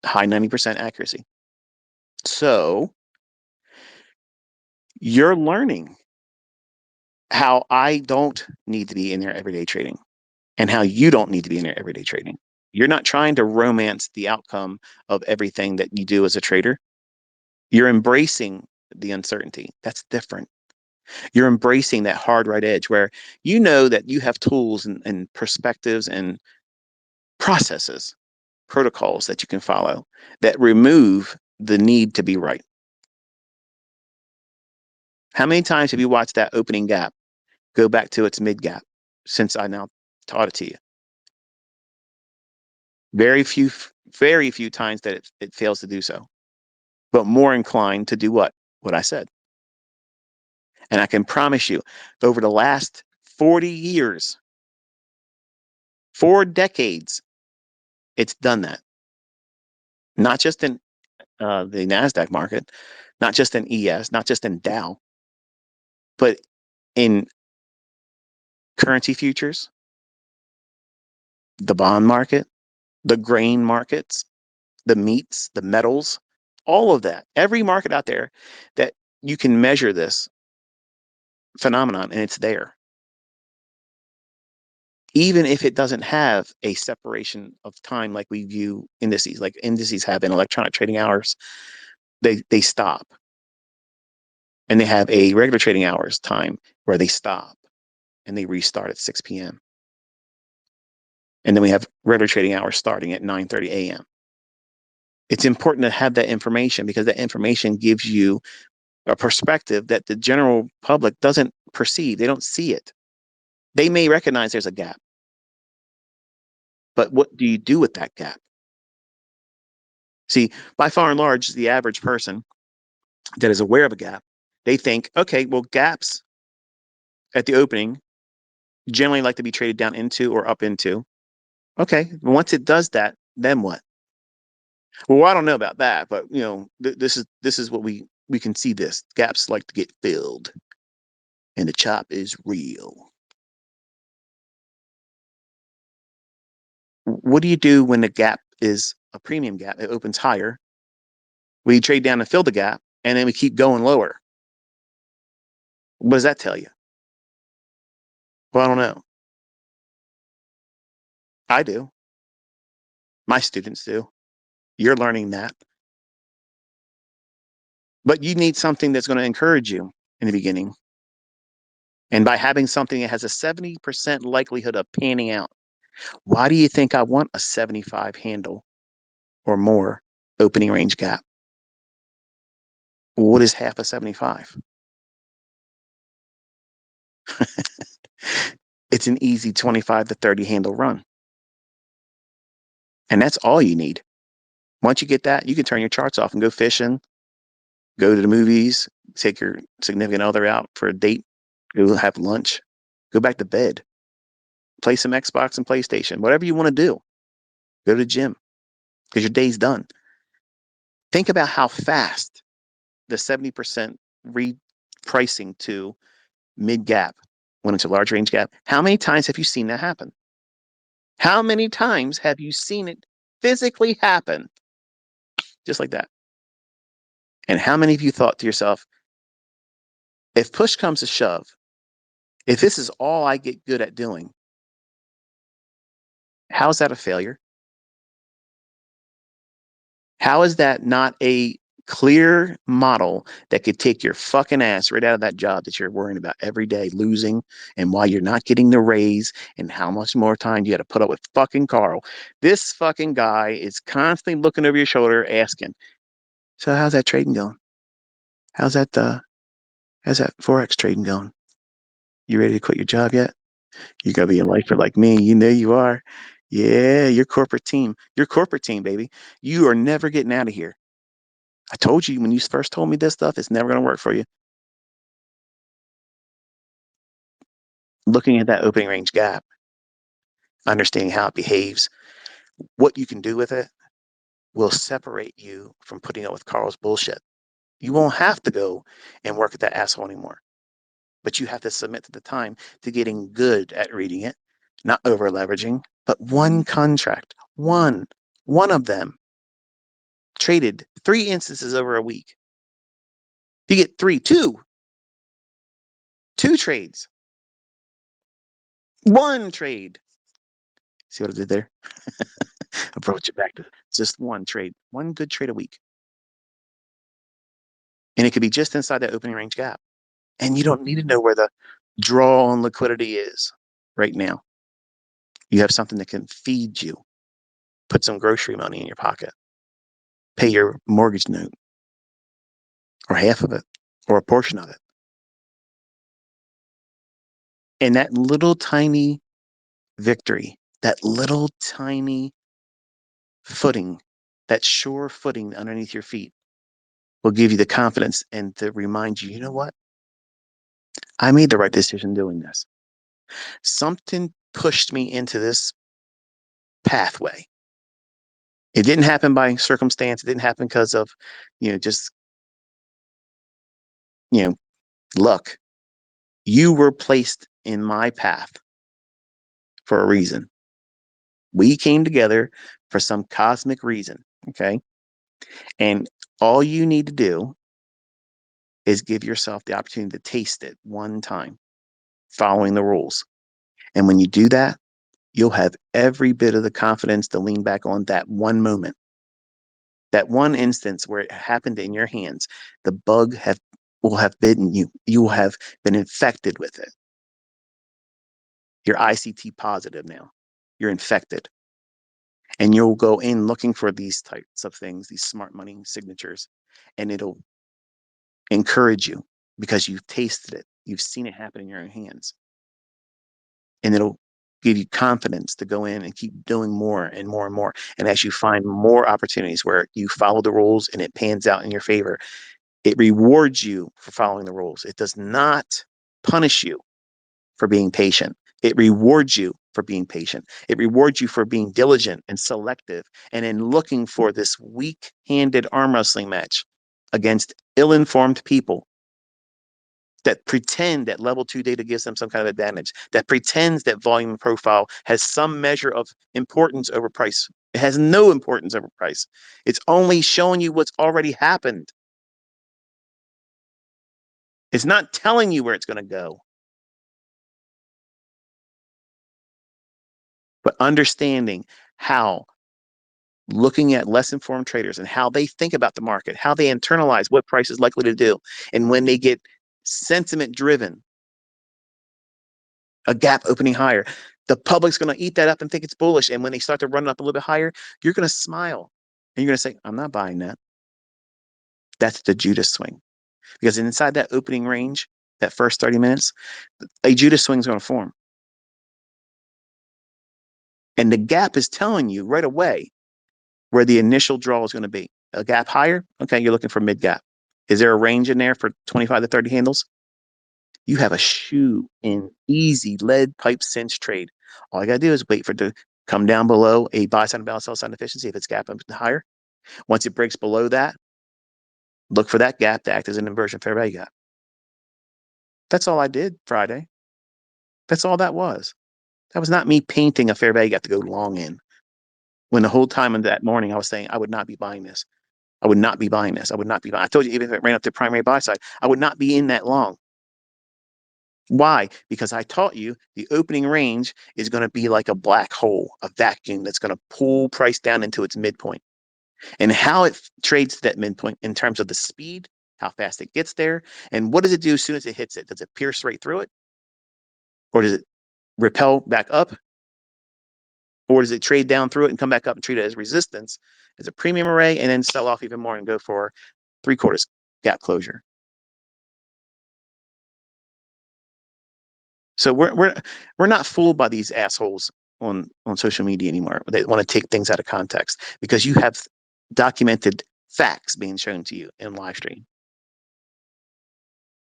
high 90% accuracy. So you're learning how I don't need to be in there everyday trading and how you don't need to be in there everyday trading. You're not trying to romance the outcome of everything that you do as a trader. You're embracing the uncertainty. That's different. You're embracing that hard right edge where you know that you have tools and perspectives and processes, protocols that you can follow that remove the need to be right. How many times have you watched that opening gap go back to its mid gap since I now taught it to you? Very few times that it fails to do so, but more inclined to do what? What I said. And I can promise you, over the last 40 years, 4 decades, it's done that. Not just in the NASDAQ market, not just in ES, not just in Dow, but in currency futures, the bond market, the grain markets, the meats, the metals, all of that. Every market out there that you can measure this phenomenon, and it's there. Even if it doesn't have a separation of time like we view indices, like indices have in electronic trading hours, they stop. And they have a regular trading hours time where they stop and they restart at 6 p.m. And then we have regular trading hours starting at 9:30 a.m. It's important to have that information because that information gives you a perspective that the general public doesn't perceive. They don't see it. They may recognize there's a gap, but what do you do with that gap? See, by far and large, the average person that is aware of a gap, they think, okay, well, gaps at the opening generally like to be traded down into or up into. Okay, once it does that, then what? Well, I don't know about that, but you know, this is what we can see. This gaps like to get filled, and the chop is real. What do you do when the gap is a premium gap? It opens higher. We trade down to fill the gap, and then we keep going lower. What does that tell you? Well, I don't know. I do. My students do. You're learning that. But you need something that's going to encourage you in the beginning. And by having something that has a 70% likelihood of panning out, why do you think I want a 75 handle or more opening range gap? What is half a 75? It's an easy 25 to 30 handle run. And that's all you need. Once you get that, you can turn your charts off and go fishing, go to the movies, take your significant other out for a date, go have lunch, go back to bed, play some Xbox and PlayStation, whatever you want to do. Go to the gym because your day's done. Think about how fast the 70% repricing to mid gap went into large range gap. How many times have you seen that happen? How many times have you seen it physically happen? Just like that. And how many of you thought to yourself, if push comes to shove, if this is all I get good at doing, how is that a failure? How is that not a clear model that could take your fucking ass right out of that job that you're worrying about every day losing and why you're not getting the raise and how much more time you got to put up with fucking Carl? This fucking guy is constantly looking over your shoulder asking, so how's that trading going? How's that Forex trading going? You ready to quit your job yet? You gotta be a lifer like me. You know you are. Yeah, your corporate team. Your corporate team, baby. You are never getting out of here. I told you when you first told me this stuff, it's never going to work for you. Looking at that opening range gap, understanding how it behaves, what you can do with it will separate you from putting up with Carl's bullshit. You won't have to go and work at that asshole anymore, but you have to submit to the time to getting good at reading it, not over leveraging, but one contract, one of them traded 3 instances over a week. You get two trades, 1 trade. See what I did there? I brought you back to just 1 trade, 1 good trade a week. And it could be just inside that opening range gap. And you don't need to know where the draw on liquidity is right now. You have something that can feed you, put some grocery money in your pocket, pay your mortgage note, or half of it, or a portion of it. And that little tiny victory, that little tiny footing, that sure footing underneath your feet will give you the confidence and to remind you, you know what? I made the right decision doing this. Something pushed me into this pathway. It didn't happen by circumstance. It didn't happen because of, just, luck. You were placed in my path for a reason. We came together for some cosmic reason. Okay. And all you need to do is give yourself the opportunity to taste it one time, following the rules. And when you do that, you'll have every bit of the confidence to lean back on that one moment, that one instance where it happened in your hands. The bug will have bitten you. You will have been infected with it. You're ICT positive now. You're infected. And you'll go in looking for these types of things, these smart money signatures, and it'll encourage you because you've tasted it. You've seen it happen in your own hands. And it'll give you confidence to go in and keep doing more and more and more. And as you find more opportunities where you follow the rules and it pans out in your favor, it rewards you for following the rules. It does not punish you for being patient. It rewards you for being patient. It rewards you for being diligent and selective and in looking for this weak-handed arm wrestling match against ill-informed people that pretend that level 2 data gives them some kind of advantage, that pretends that volume profile has some measure of importance over price. It has no importance over price. It's only showing you what's already happened. It's not telling you where it's going to go. But understanding how looking at less informed traders and how they think about the market, how they internalize what price is likely to do. And when they get sentiment driven, a gap opening higher, the public's going to eat that up and think it's bullish. And when they start to run it up a little bit higher, you're going to smile and you're going to say, I'm not buying that. That's the Judas swing. Because inside that opening range, that first 30 minutes, a Judas swing is going to form. And the gap is telling you right away where the initial draw is going to be. A gap higher, okay, you're looking for mid gap. Is there a range in there for 25 to 30 handles? You have a shoe in easy lead pipe cinch trade. All I got to do is wait for it to come down below a buy side and balance sell side deficiency if it's gap up higher. Once it breaks below that, look for that gap to act as an inversion fair value gap. That's all I did Friday. That's all that was. That was not me painting a fair value gap to go long in. When the whole time of that morning I was saying I would not be buying this. I would not be buying this. I would not be buying. I told you, even if it ran up to primary buy side, I would not be in that long. Why? Because I taught you the opening range is going to be like a black hole, a vacuum that's going to pull price down into its midpoint. And how it trades to that midpoint in terms of the speed, how fast it gets there, and what does it do as soon as it hits it? Does it pierce right through it? Or does it repel back up? Or does it trade down through it and come back up and treat it as resistance, as a premium array, and then sell off even more and go for 3/4 gap closure? So we're not fooled by these assholes on social media anymore. They want to take things out of context because you have documented facts being shown to you in live stream.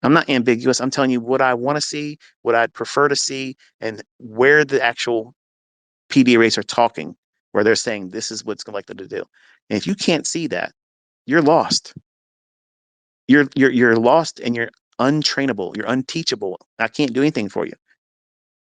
I'm not ambiguous. I'm telling you what I want to see, what I'd prefer to see, and where the actual PD rates are talking, where they're saying this is what's likely to do. And if you can't see that, you're lost. You're lost and you're untrainable. You're unteachable. I can't do anything for you.